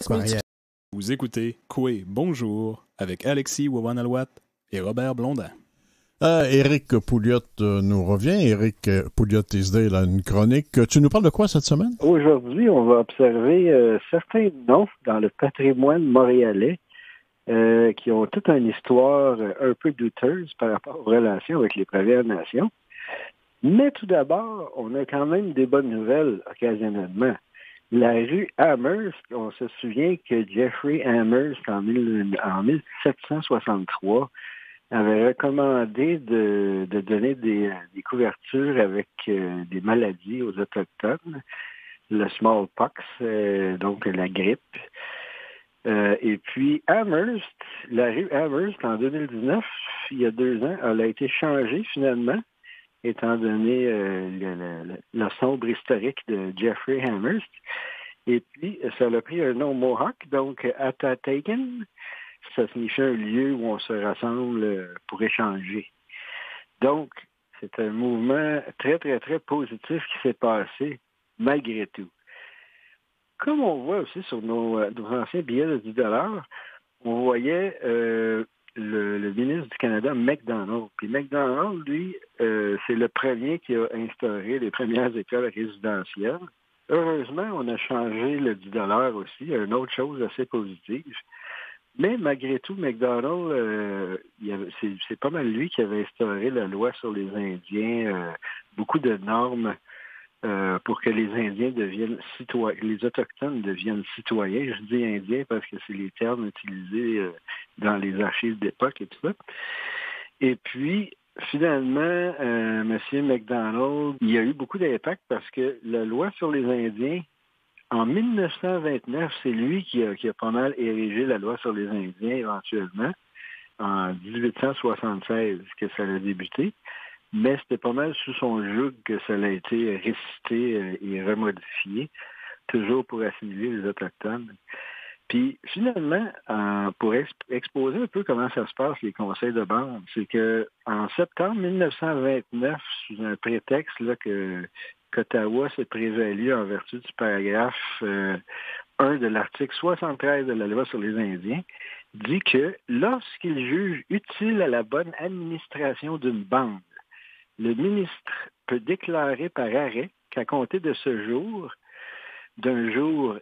Croyais. Vous écoutez Coué Bonjour avec Alexis Wawan-Alouat et Robert Blondin. Éric Pouliot nous revient. Éric Pouliot-Tisdale a une chronique. Tu nous parles de quoi cette semaine? Aujourd'hui, on va observer certains noms dans le patrimoine montréalais qui ont toute une histoire un peu douteuse par rapport aux relations avec les Premières Nations. Mais tout d'abord, on a quand même des bonnes nouvelles occasionnellement. La rue Amherst, on se souvient que Jeffrey Amherst, en 1763, avait recommandé de donner des couvertures avec des maladies aux Autochtones, le smallpox, donc la grippe. Et puis Amherst, la rue Amherst, en 2019, il y a 2 ans, elle a été changée finalement, étant donné le sombre historique de Jeffrey Amherst. Et puis, ça a pris un nom Mohawk, donc Atatakan. Ça signifie un lieu où on se rassemble pour échanger. Donc, c'est un mouvement très, très, très positif qui s'est passé, malgré tout. Comme on voit aussi sur nos anciens billets de 10 $, on voyait le ministre du Canada, MacDonald. Puis MacDonald, lui, c'est le premier qui a instauré les premières écoles résidentielles. Heureusement, on a changé le 10 $ aussi, une autre chose assez positive. Mais malgré tout, MacDonald, c'est pas mal lui qui avait instauré la loi sur les Indiens, beaucoup de normes pour que les Indiens deviennent citoyens, les Autochtones deviennent citoyens. Je dis Indiens parce que c'est les termes utilisés dans les archives d'époque et tout ça. Et puis, finalement, M. MacDonald, il y a eu beaucoup d'impact parce que la loi sur les Indiens, en 1929, c'est lui qui a pas mal érigé la loi sur les Indiens éventuellement, en 1876 que ça a débuté. Mais c'était pas mal sous son joug que ça a été récité et remodifié, toujours pour assimiler les Autochtones. Puis finalement, pour exposer un peu comment ça se passe, les conseils de bande, c'est que en septembre 1929, sous un prétexte là, qu'Ottawa s'est prévalu en vertu du paragraphe 1 de l'article 73 de la loi sur les Indiens, dit que lorsqu'il juge utile à la bonne administration d'une bande, le ministre peut déclarer par arrêt qu'à compter de ce jour, d'un jour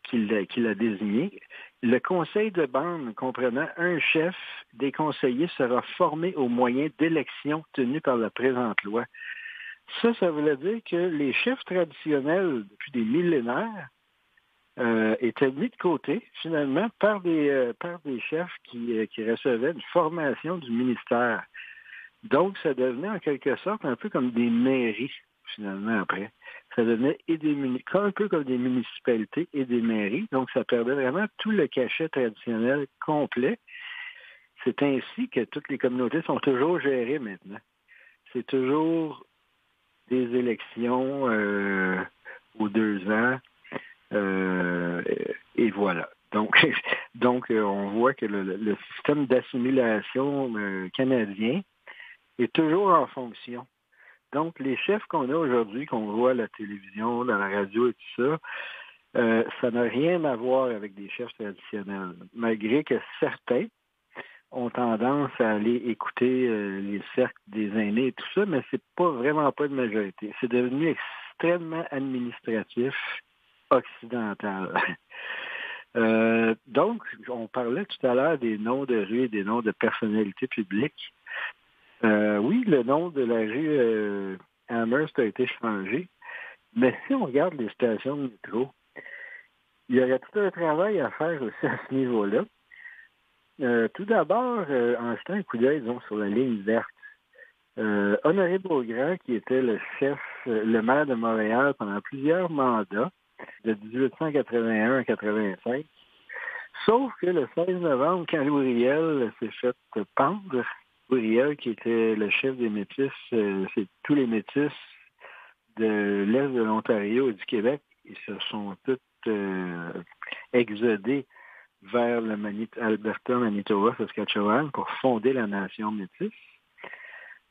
qu'il a désigné, le conseil de bande comprenant un chef des conseillers sera formé au moyen d'élections tenues par la présente loi. Ça voulait dire que les chefs traditionnels, depuis des millénaires, étaient mis de côté, finalement, par des chefs qui recevaient une formation du ministère. Donc, ça devenait en quelque sorte un peu comme des mairies, finalement, après. Ça devenait un peu comme des municipalités et des mairies. Donc, ça perdait vraiment tout le cachet traditionnel complet. C'est ainsi que toutes les communautés sont toujours gérées maintenant. C'est toujours des élections aux 2 ans. Et voilà. Donc, on voit que le système d'assimilation canadien est toujours en fonction. Donc, les chefs qu'on a aujourd'hui, qu'on voit à la télévision, dans la radio et tout ça, ça n'a rien à voir avec des chefs traditionnels. Malgré que certains ont tendance à aller écouter les cercles des aînés et tout ça, mais c'est vraiment pas de majorité. C'est devenu extrêmement administratif, occidental. Donc, on parlait tout à l'heure des noms de rues et des noms de personnalités publiques. Oui, le nom de la rue Amherst a été changé, mais si on regarde les stations de métro, il y aurait tout un travail à faire aussi à ce niveau-là. Tout d'abord, en jetant un coup d'œil sur la ligne verte, Honoré Beaugrand, qui était le maire de Montréal pendant plusieurs mandats, de 1881 à 85, sauf que le 16 novembre, quand Louis Riel s'est fait pendre, Louis Riel, qui était le chef des Métis, c'est tous les Métis de l'Est de l'Ontario et du Québec, ils se sont tous exodés vers le Alberta, Manitoba, Saskatchewan pour fonder la nation métisse.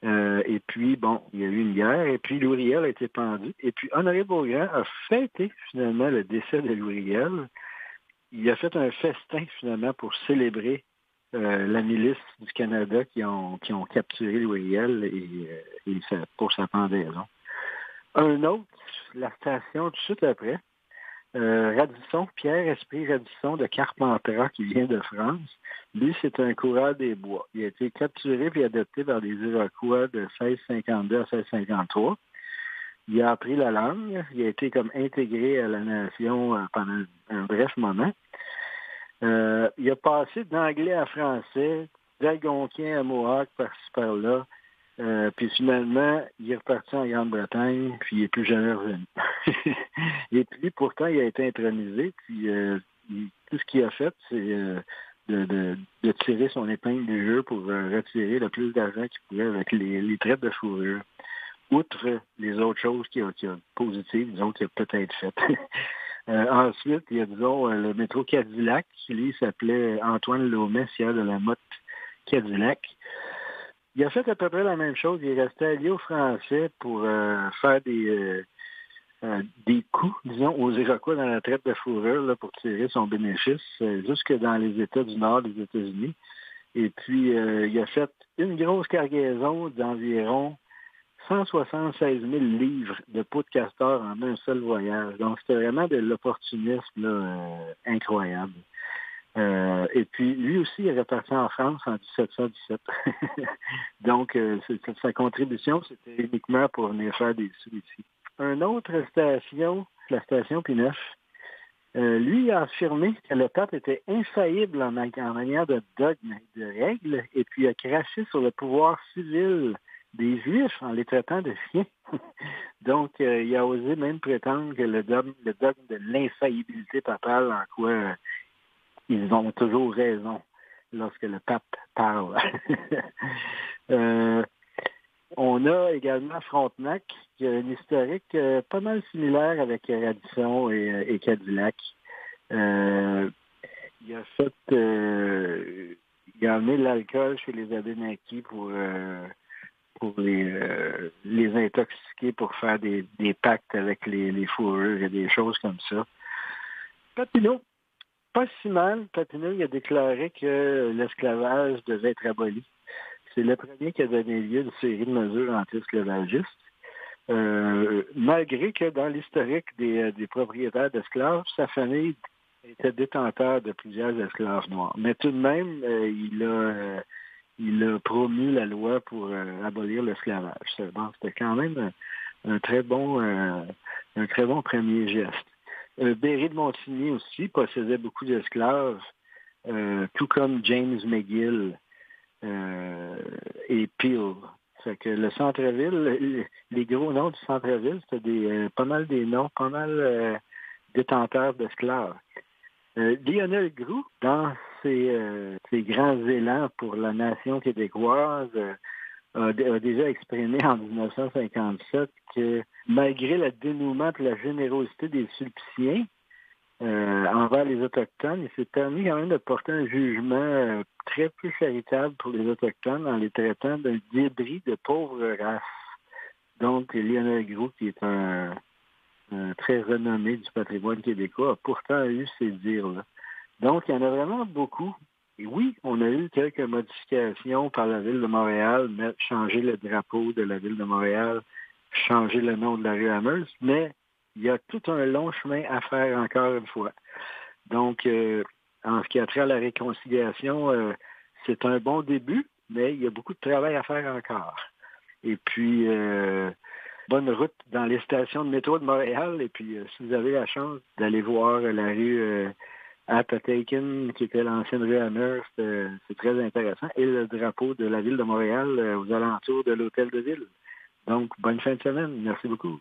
Et puis, il y a eu une guerre, et puis Louis Riel a été pendu. Et puis, Honoré Beaugrand a fêté finalement le décès de Louis Riel il a fait un festin, finalement, pour célébrer la milice du Canada qui ont capturé Louis Riel et pour sa pendaison. Un autre, la station tout de suite après, Radisson, Pierre-Esprit Radisson de Carpentras, qui vient de France. Lui, c'est un coureur des bois. Il a été capturé puis adopté par les Iroquois de 1652 à 1653. Il a appris la langue. Il a été comme intégré à la nation pendant un bref moment. Il a passé d'anglais à français, d'algonquin à mohawk par-ci par-là. Puis finalement, il est reparti en Grande-Bretagne, puis il n'est plus jamais revenu. Et puis, pourtant, il a été intronisé, puis tout ce qu'il a fait, c'est de tirer son épingle du jeu pour retirer le plus d'argent qu'il pouvait avec les traites de fourrure. Outre les autres choses qu'il a positives, disons, qu'il a peut-être faites. Ensuite, il y a, disons, le métro Cadillac, qui, lui, s'appelait Antoine Laumet, sieur de la motte Cadillac. Il a fait à peu près la même chose. Il est resté allié aux Français pour faire des coups, disons, aux Iroquois dans la traite de fourrure là, pour tirer son bénéfice jusque dans les États du nord des États-Unis. Et puis, il a fait une grosse cargaison d'environ 176 000 livres de peau de castor en un seul voyage. Donc, c'était vraiment de l'opportunisme là, incroyable. Et puis, lui aussi, il est reparti en France en 1717. Donc, sa contribution, c'était uniquement pour venir faire des sous ici. Une autre station, la station P9, lui a affirmé que le pape était infaillible en manière de dogme et de règles, et puis a craché sur le pouvoir civil des Juifs en les traitant de chiens. Donc, il a osé même prétendre que le dogme de l'infaillibilité papale, en quoi ils ont toujours raison lorsque le pape parle. On a également Frontenac, qui a une historique pas mal similaire avec Radisson et Cadillac. Il a amené l'alcool chez les Abénaquis pour les intoxiquer, pour faire des pactes avec les fourrures et des choses comme ça. Papineau, pas si mal. Papineau, il a déclaré que l'esclavage devait être aboli. C'est le premier qui a donné lieu à une série de mesures anti-esclavagistes. Malgré que dans l'historique des propriétaires d'esclaves, sa famille était détenteur de plusieurs esclaves noirs. Mais tout de même, il a promu la loi pour abolir l'esclavage. Bon, c'était quand même un très bon premier geste. Berry de Montigny aussi possédait beaucoup d'esclaves, tout comme James McGill et Peel. Fait que le centre-ville, les gros noms du centre-ville, c'était pas mal des noms, pas mal détenteurs d'esclaves. Lionel Groulx, dans ses grands élans pour la nation québécoise, a déjà exprimé en 1957 que malgré le dénouement et la générosité des Sulpiciens envers les Autochtones, il s'est permis quand même de porter un jugement très peu charitable pour les Autochtones en les traitant d'un débris de pauvres races. Donc, Lionel Groulx, qui est un très renommé du patrimoine québécois, a pourtant eu ces dires-là. Donc, il y en a vraiment beaucoup. Et oui, on a eu quelques modifications par la Ville de Montréal, changer le drapeau de la Ville de Montréal, changer le nom de la rue Amherst, mais il y a tout un long chemin à faire encore une fois. Donc, en ce qui a trait à la réconciliation, c'est un bon début, mais il y a beaucoup de travail à faire encore. Et puis, bonne route dans les stations de métro de Montréal. Et puis, si vous avez la chance d'aller voir la rue Appotaken, qui était l'ancienne rue Amherst, c'est très intéressant. Et le drapeau de la Ville de Montréal aux alentours de l'Hôtel de Ville. Donc, bonne fin de semaine. Merci beaucoup.